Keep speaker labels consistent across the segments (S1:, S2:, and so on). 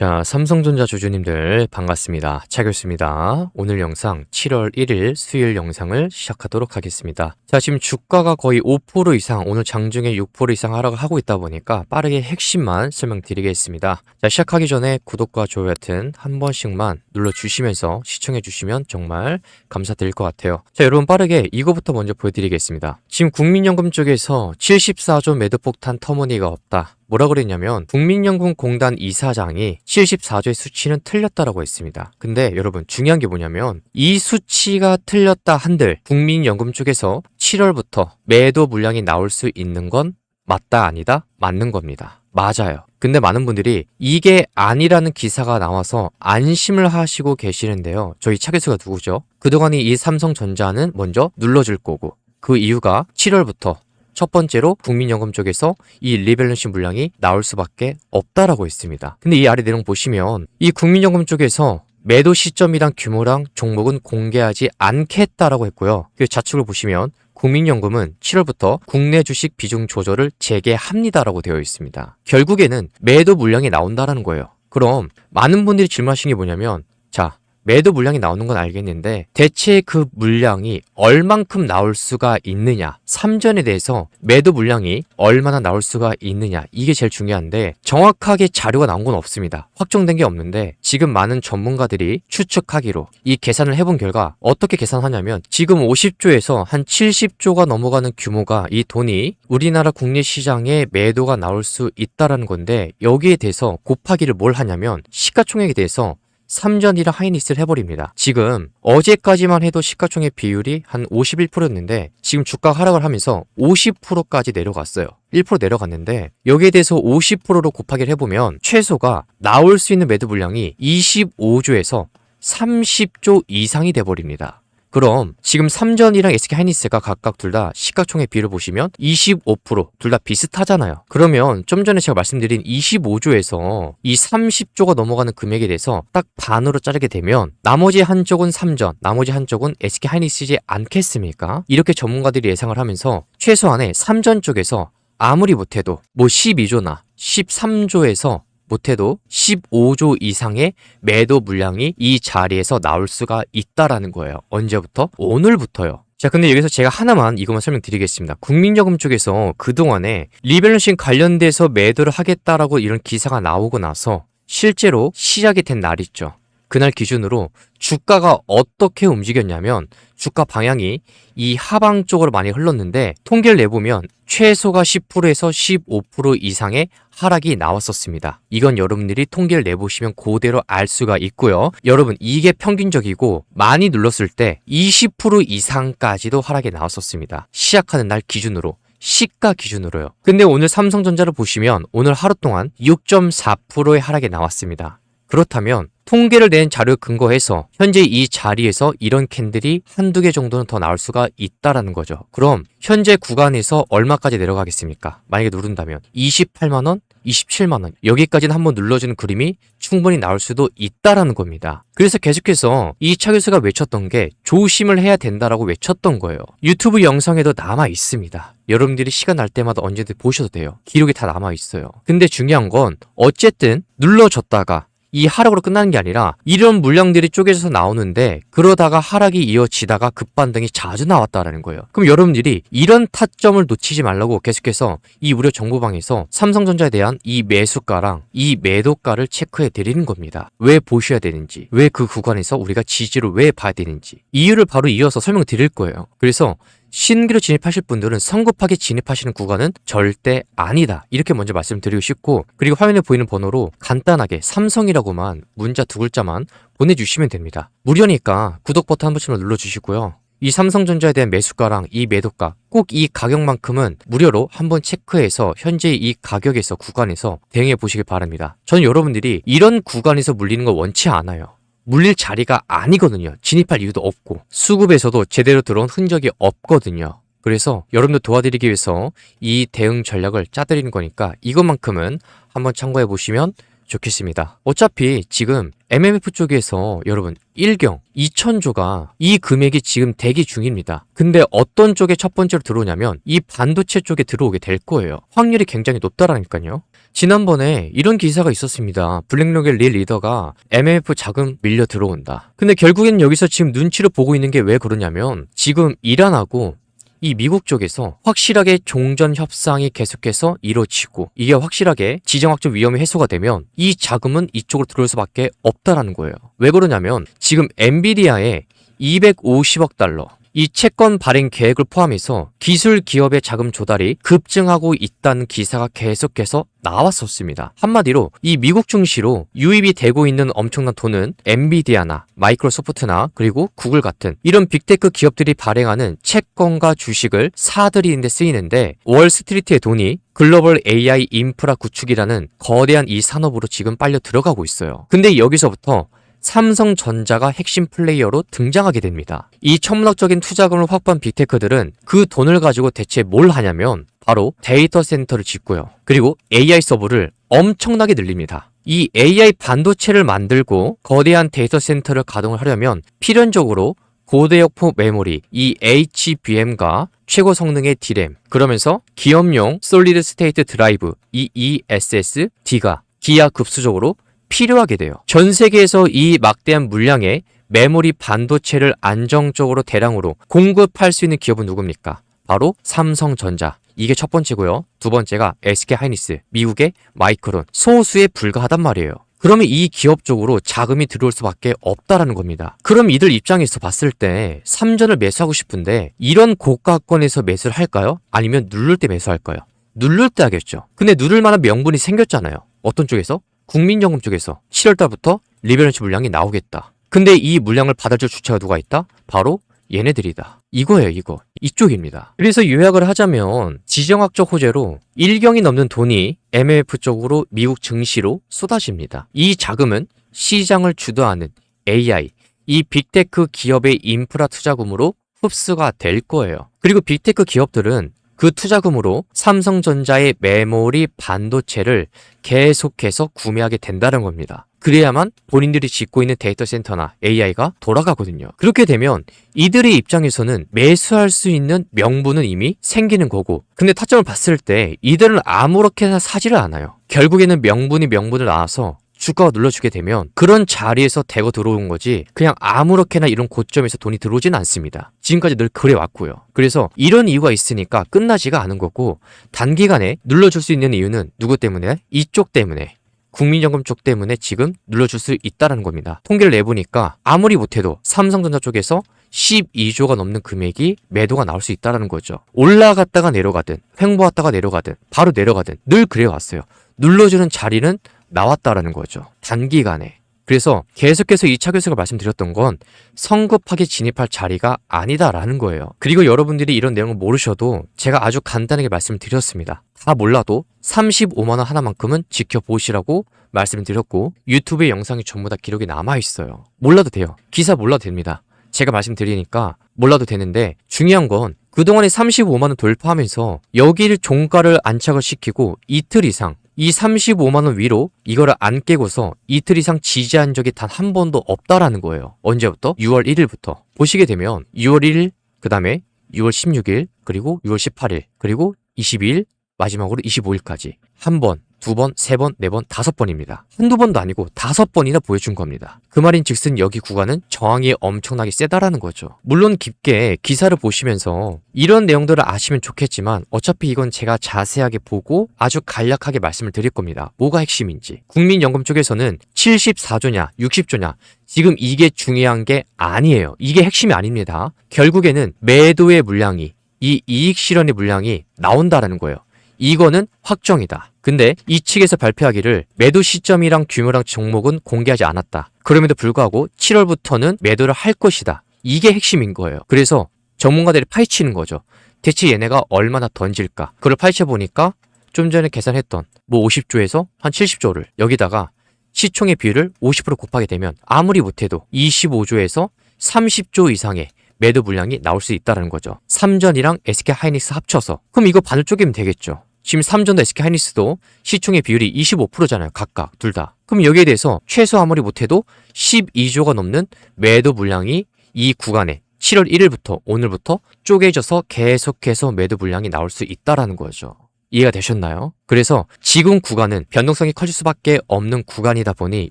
S1: 자, 삼성전자 주주님들 반갑습니다. 차교수입니다. 오늘 영상 7월 1일 수요일 영상을 시작하도록 하겠습니다. 자, 지금 주가가 거의 5% 이상, 오늘 장중에 6% 이상 하락을 하고 있다 보니까 빠르게 핵심만 설명드리겠습니다. 자, 시작하기 전에 구독과 좋아요 같은 한 번씩만 눌러주시면서 시청해주시면 정말 감사드릴 것 같아요. 자, 여러분 빠르게 이거부터 먼저 보여드리겠습니다. 지금 국민연금 쪽에서 74조 매도폭탄 터무니가 없다. 뭐라 그랬냐면 국민연금공단 이사장이 74조의 수치는 틀렸다라고 했습니다. 근데 여러분 중요한 게 뭐냐면 이 수치가 틀렸다 한들 국민연금 쪽에서 7월부터 매도 물량이 나올 수 있는 건 맞다 아니다? 맞는 겁니다. 맞아요. 근데 많은 분들이 이게 아니라는 기사가 나와서 안심을 하시고 계시는데요. 저희 차교수가 누구죠? 그동안 이 삼성전자는 먼저 눌러줄 거고 그 이유가 7월부터 첫 번째로 국민연금 쪽에서 이 리밸런싱 물량이 나올 수밖에 없다라고 했습니다. 근데 이 아래 내용 보시면 이 국민연금 쪽에서 매도 시점이랑 규모랑 종목은 공개하지 않겠다라고 했고요. 그 좌측을 보시면 국민연금은 7월부터 국내 주식 비중 조절을 재개합니다라고 되어 있습니다. 결국에는 매도 물량이 나온다라는 거예요. 그럼 많은 분들이 질문하신 게 뭐냐면 자, 매도 물량이 나오는 건 알겠는데 대체 그 물량이 얼만큼 나올 수가 있느냐, 삼전에 대해서 매도 물량이 얼마나 나올 수가 있느냐, 이게 제일 중요한데 정확하게 자료가 나온 건 없습니다. 확정된 게 없는데 지금 많은 전문가들이 추측하기로 이 계산을 해본 결과 어떻게 계산하냐면 지금 50조에서 한 70조가 넘어가는 규모가 이 돈이 우리나라 국내 시장에 매도가 나올 수 있다라는 건데 여기에 대해서 곱하기를 뭘 하냐면 시가총액에 대해서 삼전이랑 하이닉스를 해버립니다. 지금 어제까지만 해도 시가총액 비율이 한 51%였는데 지금 주가가 하락을 하면서 50%까지 내려갔어요. 1% 내려갔는데 여기에 대해서 50%로 곱하기를 해보면 최소가 나올 수 있는 매도 물량이 25조에서 30조 이상이 돼버립니다. 그럼 지금 삼전이랑 SK 하이닉스가 각각 둘 다 시가총액 비율을 보시면 25% 둘 다 비슷하잖아요. 그러면 좀 전에 제가 말씀드린 25조에서 이 30조가 넘어가는 금액에 대해서 딱 반으로 자르게 되면 나머지 한쪽은 삼전, 나머지 한쪽은 SK 하이닉스지 않겠습니까? 이렇게 전문가들이 예상을 하면서 최소한의 삼전 쪽에서 아무리 못해도 뭐 12조나 13조에서 못해도 15조 이상의 매도 물량이 이 자리에서 나올 수가 있다라는 거예요. 언제부터? 오늘부터요. 자, 근데 여기서 제가 하나만 이것만 설명드리겠습니다. 국민연금 쪽에서 그동안에 리밸런싱 관련돼서 매도를 하겠다라고 이런 기사가 나오고 나서 실제로 시작이 된 날 있죠. 그날 기준으로 주가가 어떻게 움직였냐면 주가 방향이 이 하방 쪽으로 많이 흘렀는데 통계를 내보면 최소가 10%에서 15% 이상의 하락이 나왔었습니다. 이건 여러분들이 통계를 내보시면 그대로 알 수가 있고요. 여러분 이게 평균적이고 많이 눌렀을 때 20% 이상까지도 하락이 나왔었습니다. 시작하는 날 기준으로. 시가 기준으로요. 근데 오늘 삼성전자를 보시면 오늘 하루 동안 6.4%의 하락이 나왔습니다. 그렇다면 통계를 낸 자료에 근거해서 현재 이 자리에서 이런 캔들이 한두 개 정도는 더 나올 수가 있다라는 거죠. 그럼 현재 구간에서 얼마까지 내려가겠습니까? 만약에 누른다면 28만원, 27만원 여기까지는 한번 눌러주는 그림이 충분히 나올 수도 있다라는 겁니다. 그래서 계속해서 이 차교수가 외쳤던 게 조심을 해야 된다라고 외쳤던 거예요. 유튜브 영상에도 남아 있습니다. 여러분들이 시간 날 때마다 언제든 보셔도 돼요. 기록이 다 남아 있어요. 근데 중요한 건 어쨌든 눌러줬다가 이 하락으로 끝나는 게 아니라 이런 물량들이 쪼개져서 나오는데 그러다가 하락이 이어지다가 급반등이 자주 나왔다라는 거예요. 그럼 여러분들이 이런 타점을 놓치지 말라고 계속해서 이 무료 정보방에서 삼성전자에 대한 이 매수가랑 이 매도가를 체크해 드리는 겁니다. 왜 보셔야 되는지, 왜 그 구간에서 우리가 지지를 왜 봐야 되는지 이유를 바로 이어서 설명을 드릴 거예요. 그래서 신규로 진입하실 분들은 성급하게 진입하시는 구간은 절대 아니다. 이렇게 먼저 말씀드리고 싶고 그리고 화면에 보이는 번호로 간단하게 삼성이라고만 문자 두 글자만 보내주시면 됩니다. 무료니까 구독 버튼 한 번씩만 눌러주시고요. 이 삼성전자에 대한 매수가랑 이 매도가 꼭 이 가격만큼은 무료로 한번 체크해서 현재 이 가격에서 구간에서 대응해 보시길 바랍니다. 저는 여러분들이 이런 구간에서 물리는 걸 원치 않아요. 물릴 자리가 아니거든요. 진입할 이유도 없고 수급에서도 제대로 들어온 흔적이 없거든요. 그래서 여러분들 도와드리기 위해서 이 대응 전략을 짜드리는 거니까 이것만큼은 한번 참고해 보시면 좋겠습니다. 어차피 지금 MMF 쪽에서 여러분 1경 2천조가 이 금액이 지금 대기 중입니다. 근데 어떤 쪽에 첫 번째로 들어오냐면 이 반도체 쪽에 들어오게 될 거예요. 확률이 굉장히 높다라니까요. 지난번에 이런 기사가 있었습니다. 블랙록의 릴 리더가 MMF 자금 밀려 들어온다. 근데 결국엔 여기서 지금 눈치를 보고 있는 게 왜 그러냐면 지금 이란하고 이 미국 쪽에서 확실하게 종전 협상이 계속해서 이루어지고 이게 확실하게 지정학적 위험이 해소가 되면 이 자금은 이쪽으로 들어올 수밖에 없다라는 거예요. 왜 그러냐면 지금 엔비디아에 250억 달러 이 채권 발행 계획을 포함해서 기술 기업의 자금 조달이 급증하고 있다는 기사가 계속해서 나왔었습니다. 한마디로 이 미국 증시로 유입이 되고 있는 엄청난 돈은 엔비디아나 마이크로소프트나 그리고 구글 같은 이런 빅테크 기업들이 발행하는 채권과 주식을 사들이는 데 쓰이는데 월스트리트의 돈이 글로벌 AI 인프라 구축이라는 거대한 이 산업으로 지금 빨려 들어가고 있어요. 근데 여기서부터 삼성전자가 핵심 플레이어로 등장하게 됩니다. 이 천문학적인 투자금을 확보한 빅테크들은 그 돈을 가지고 대체 뭘 하냐면 바로 데이터 센터를 짓고요. 그리고 AI 서버를 엄청나게 늘립니다. 이 AI 반도체를 만들고 거대한 데이터 센터를 가동을 하려면 필연적으로 고대역폭 메모리, 이 HBM과 최고 성능의 D램, 그러면서 기업용 솔리드 스테이트 드라이브, 이 ESSD가 기하급수적으로 필요하게 돼요. 전 세계에서 이 막대한 물량의 메모리 반도체를 안정적으로 대량으로 공급할 수 있는 기업은 누굽니까? 바로 삼성전자. 이게 첫 번째고요. 두 번째가 SK하이닉스, 미국의 마이크론, 소수에 불과하단 말이에요. 그러면 이 기업 쪽으로 자금이 들어올 수밖에 없다라는 겁니다. 그럼 이들 입장에서 봤을 때 삼전을 매수하고 싶은데 이런 고가권에서 매수를 할까요? 아니면 누를 때 매수할까요? 누를 때 하겠죠. 근데 누를 만한 명분이 생겼잖아요. 어떤 쪽에서? 국민연금 쪽에서 7월달부터 리베런시 물량이 나오겠다. 근데 이 물량을 받아줄 주체가 누가 있다? 바로 얘네들이다. 이거예요, 이거. 이쪽입니다. 그래서 요약을 하자면 지정학적 호재로 1경이 넘는 돈이 MMF 쪽으로 미국 증시로 쏟아집니다. 이 자금은 시장을 주도하는 AI, 이 빅테크 기업의 인프라 투자금으로 흡수가 될 거예요. 그리고 빅테크 기업들은 그 투자금으로 삼성전자의 메모리 반도체를 계속해서 구매하게 된다는 겁니다. 그래야만 본인들이 짓고 있는 데이터 센터나 AI가 돌아가거든요. 그렇게 되면 이들의 입장에서는 매수할 수 있는 명분은 이미 생기는 거고, 근데 타점을 봤을 때 이들은 아무렇게나 사지를 않아요. 결국에는 명분이 명분을 낳아서 주가가 눌러주게 되면 그런 자리에서 대거 들어온 거지 그냥 아무렇게나 이런 고점에서 돈이 들어오지는 않습니다. 지금까지 늘 그래왔고요. 그래서 이런 이유가 있으니까 끝나지가 않은 거고, 단기간에 눌러줄 수 있는 이유는 누구 때문에? 이쪽 때문에, 국민연금 쪽 때문에 지금 눌러줄 수 있다는 겁니다. 통계를 내보니까 아무리 못해도 삼성전자 쪽에서 12조가 넘는 금액이 매도가 나올 수 있다는 거죠. 올라갔다가 내려가든 횡보했다가 내려가든 바로 내려가든 늘 그래왔어요. 눌러주는 자리는 나왔다라는 거죠. 단기간에. 그래서 계속해서 2차 교수가 말씀드렸던 건 성급하게 진입할 자리가 아니다라는 거예요. 그리고 여러분들이 이런 내용을 모르셔도 제가 아주 간단하게 말씀을 드렸습니다. 다 몰라도 35만원 하나만큼은 지켜보시라고 말씀드렸고, 유튜브의 영상이 전부 다 기록이 남아있어요. 몰라도 돼요. 기사 몰라도 됩니다. 제가 말씀드리니까 몰라도 되는데, 중요한 건 그동안에 35만원 돌파하면서 여기를 종가를 안착을 시키고 이틀 이상 이 35만원 위로 이거를 안 깨고서 이틀 이상 지지한 적이 단 한 번도 없다라는 거예요. 언제부터? 6월 1일부터. 보시게 되면 6월 1일, 그 다음에 6월 16일, 그리고 6월 18일, 그리고 22일, 마지막으로 25일까지. 한 번, 두 번, 세 번, 네 번, 다섯 번입니다. 한두 번도 아니고 다섯 번이나 보여준 겁니다. 그 말인 즉슨 여기 구간은 저항이 엄청나게 세다라는 거죠. 물론 깊게 기사를 보시면서 이런 내용들을 아시면 좋겠지만 어차피 이건 제가 자세하게 보고 아주 간략하게 말씀을 드릴 겁니다. 뭐가 핵심인지. 국민연금 쪽에서는 74조냐 60조냐 지금 이게 중요한 게 아니에요. 이게 핵심이 아닙니다. 결국에는 매도의 물량이, 이 이익 실현의 물량이 나온다라는 거예요. 이거는 확정이다. 근데 이 측에서 발표하기를 매도 시점이랑 규모랑 종목은 공개하지 않았다. 그럼에도 불구하고 7월부터는 매도를 할 것이다. 이게 핵심인 거예요. 그래서 전문가들이 파헤치는 거죠. 대체 얘네가 얼마나 던질까? 그걸 파헤쳐보니까 좀 전에 계산했던 50조에서 한 70조를 여기다가 시총의 비율을 50% 곱하게 되면 아무리 못해도 25조에서 30조 이상의 매도 물량이 나올 수 있다는 거죠. 삼전이랑 SK하이닉스 합쳐서. 그럼 이거 반을 쪼개면 되겠죠. 지금 삼전도 SK하이닉스도 시총의 비율이 25%잖아요. 각각 둘 다. 그럼 여기에 대해서 최소 아무리 못해도 12조가 넘는 매도 물량이 이 구간에 7월 1일부터 오늘부터 쪼개져서 계속해서 매도 물량이 나올 수 있다라는 거죠. 이해가 되셨나요? 그래서 지금 구간은 변동성이 커질 수밖에 없는 구간이다 보니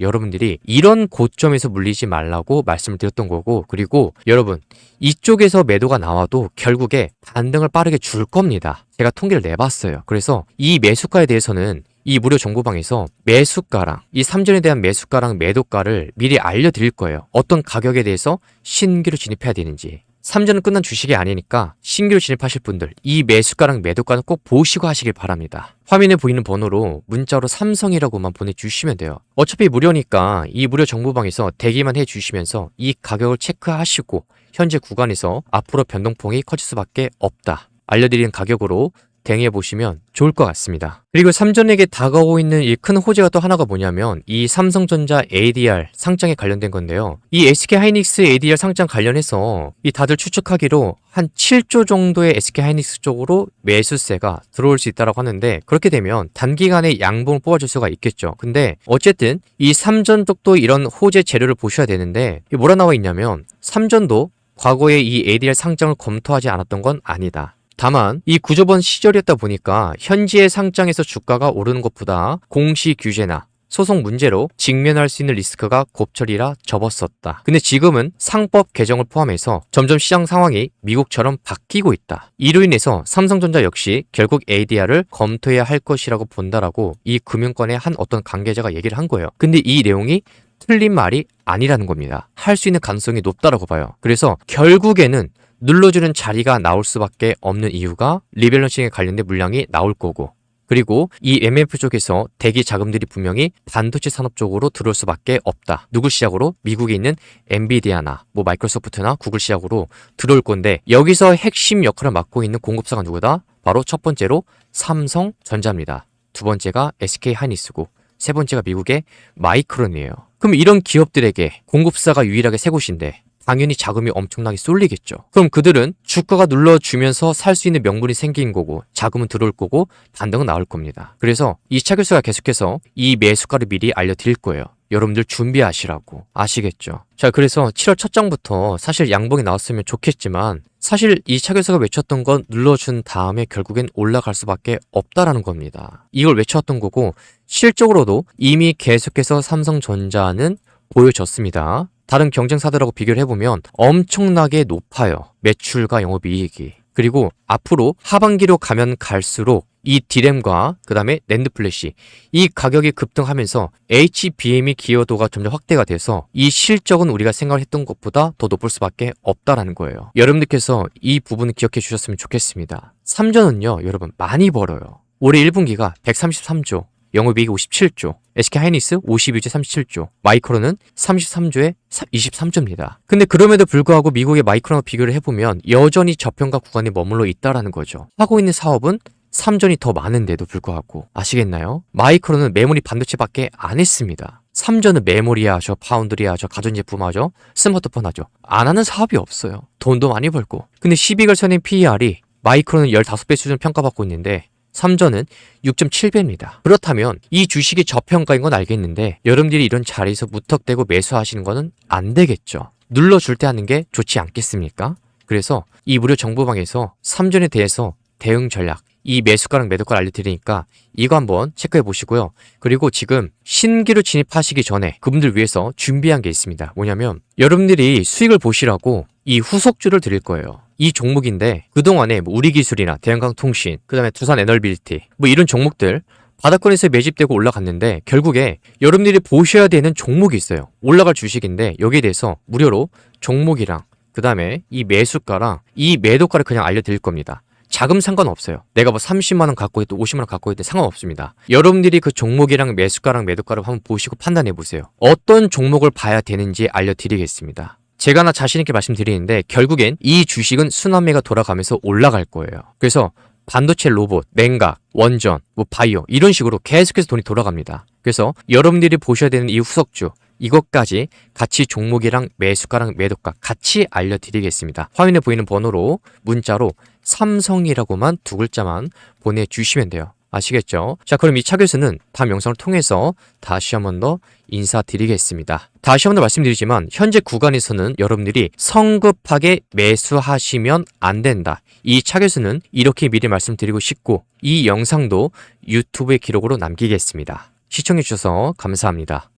S1: 여러분들이 이런 고점에서 물리지 말라고 말씀을 드렸던 거고, 그리고 여러분 이쪽에서 매도가 나와도 결국에 반등을 빠르게 줄 겁니다. 제가 통계를 내봤어요. 그래서 이 매수가에 대해서는 이 무료 정보방에서 매수가랑 이 삼전에 대한 매수가랑 매도가를 미리 알려드릴 거예요. 어떤 가격에 대해서 신규로 진입해야 되는지. 삼전은 끝난 주식이 아니니까 신규로 진입하실 분들 이 매수가랑 매도가는 꼭 보시고 하시길 바랍니다. 화면에 보이는 번호로 문자로 삼성이라고만 보내주시면 돼요. 어차피 무료니까 이 무료 정보방에서 대기만 해주시면서 이 가격을 체크하시고 현재 구간에서 앞으로 변동폭이 커질 수밖에 없다, 알려드리는 가격으로 대응해보시면 좋을 것 같습니다. 그리고 삼전에게 다가오고 있는 이 큰 호재가 또 하나가 뭐냐면 이 삼성전자 ADR 상장에 관련된 건데요. 이 SK하이닉스 ADR 상장 관련해서 이 다들 추측하기로 한 7조 정도의 SK하이닉스 쪽으로 매수세가 들어올 수 있다고 하는데, 그렇게 되면 단기간에 양봉을 뽑아줄 수가 있겠죠. 근데 어쨌든 이 삼전 쪽도 이런 호재 재료를 보셔야 되는데, 이게 뭐라 나와 있냐면 삼전도 과거에 이 ADR 상장을 검토하지 않았던 건 아니다. 다만 이 구조번 시절이었다 보니까 현지의 상장에서 주가가 오르는 것보다 공시 규제나 소송 문제로 직면할 수 있는 리스크가 곱절이라 접었었다. 근데 지금은 상법 개정을 포함해서 점점 시장 상황이 미국처럼 바뀌고 있다. 이로 인해서 삼성전자 역시 결국 ADR을 검토해야 할 것이라고 본다라고 이 금융권의 한 어떤 관계자가 얘기를 한 거예요. 근데 이 내용이 틀린 말이 아니라는 겁니다. 할 수 있는 가능성이 높다라고 봐요. 그래서 결국에는 눌러주는 자리가 나올 수밖에 없는 이유가 리밸런싱에 관련된 물량이 나올 거고, 그리고 이 MF 쪽에서 대기 자금들이 분명히 반도체 산업 쪽으로 들어올 수밖에 없다. 누구 시작으로? 미국에 있는 엔비디아나 뭐 마이크로소프트나 구글 시작으로 들어올 건데, 여기서 핵심 역할을 맡고 있는 공급사가 누구다? 바로 첫 번째로 삼성전자입니다. 두 번째가 SK하이닉스고 세 번째가 미국의 마이크론이에요. 그럼 이런 기업들에게 공급사가 유일하게 세 곳인데 당연히 자금이 엄청나게 쏠리겠죠. 그럼 그들은 주가가 눌러주면서 살 수 있는 명분이 생긴 거고 자금은 들어올 거고 반등은 나올 겁니다. 그래서 이 차 교수가 계속해서 이 매수가를 미리 알려드릴 거예요. 여러분들 준비하시라고. 아시겠죠? 자, 그래서 7월 첫 장부터 사실 양봉이 나왔으면 좋겠지만 사실 이 차 교수가 외쳤던 건 눌러준 다음에 결국엔 올라갈 수밖에 없다라는 겁니다. 이걸 외쳤던 거고 실적으로도 이미 계속해서 삼성전자는 보여졌습니다. 다른 경쟁사들하고 비교를 해보면 엄청나게 높아요. 매출과 영업이익이. 그리고 앞으로 하반기로 가면 갈수록 이 D램과 그 다음에 낸드 플래시 이 가격이 급등하면서 HBM의 기여도가 점점 확대가 돼서 이 실적은 우리가 생각했던 것보다 더 높을 수밖에 없다라는 거예요. 여러분들께서 이 부분을 기억해 주셨으면 좋겠습니다. 삼전은요, 여러분 많이 벌어요. 올해 1분기가 133조, 영업이익이 57조, SK하이닉스 52조에 37조, 마이크론은 33조에 23조입니다. 근데 그럼에도 불구하고 미국의 마이크론과 비교를 해보면 여전히 저평가 구간에 머물러 있다라는 거죠. 하고 있는 사업은 삼전이 더 많은데도 불구하고. 아시겠나요? 마이크론은 메모리 반도체밖에 안 했습니다. 삼전은 메모리 하죠, 파운드리 하죠, 가전제품 하죠, 스마트폰 하죠. 안 하는 사업이 없어요. 돈도 많이 벌고. 근데 12개월선의 PER이 마이크론은 15배 수준 평가받고 있는데 삼전은 6.7배입니다. 그렇다면 이 주식이 저평가인 건 알겠는데 여러분들이 이런 자리에서 무턱대고 매수하시는 거는 안 되겠죠. 눌러줄 때 하는 게 좋지 않겠습니까? 그래서 이 무료 정보방에서 삼전에 대해서 대응 전략, 이 매수가랑 매도가를 알려드리니까 이거 한번 체크해 보시고요. 그리고 지금 신규로 진입하시기 전에 그분들 위해서 준비한 게 있습니다. 뭐냐면 여러분들이 수익을 보시라고 이 후속주를 드릴 거예요. 이 종목인데 그동안에 뭐 우리기술이나 대한강통신, 그 다음에 두산에너빌리티 뭐 이런 종목들 바닥권에서 매집되고 올라갔는데 결국에 여러분들이 보셔야 되는 종목이 있어요. 올라갈 주식인데 여기에 대해서 무료로 종목이랑 그 다음에 이 매수가랑 이 매도가를 그냥 알려드릴 겁니다. 자금 상관없어요. 내가 뭐 30만원 갖고 있든 50만원 갖고 있든 상관없습니다. 여러분들이 그 종목이랑 매수가랑 매도가를 한번 보시고 판단해 보세요. 어떤 종목을 봐야 되는지 알려드리겠습니다. 제가 나 자신있게 말씀드리는데 결국엔 이 주식은 순환매가 돌아가면서 올라갈 거예요. 그래서 반도체 로봇, 냉각, 원전, 뭐 바이오 이런 식으로 계속해서 돈이 돌아갑니다. 그래서 여러분들이 보셔야 되는 이 후석주 이것까지 같이 종목이랑 매수가랑 매도가 같이 알려드리겠습니다. 화면에 보이는 번호로 문자로 삼성이라고만 두 글자만 보내주시면 돼요. 아시겠죠? 자, 그럼 이 차 교수는 다음 영상을 통해서 다시 한 번 더 인사드리겠습니다. 다시 한 번 더 말씀드리지만 현재 구간에서는 여러분들이 성급하게 매수하시면 안 된다. 이 차 교수는 이렇게 미리 말씀드리고 싶고 이 영상도 유튜브의 기록으로 남기겠습니다. 시청해주셔서 감사합니다.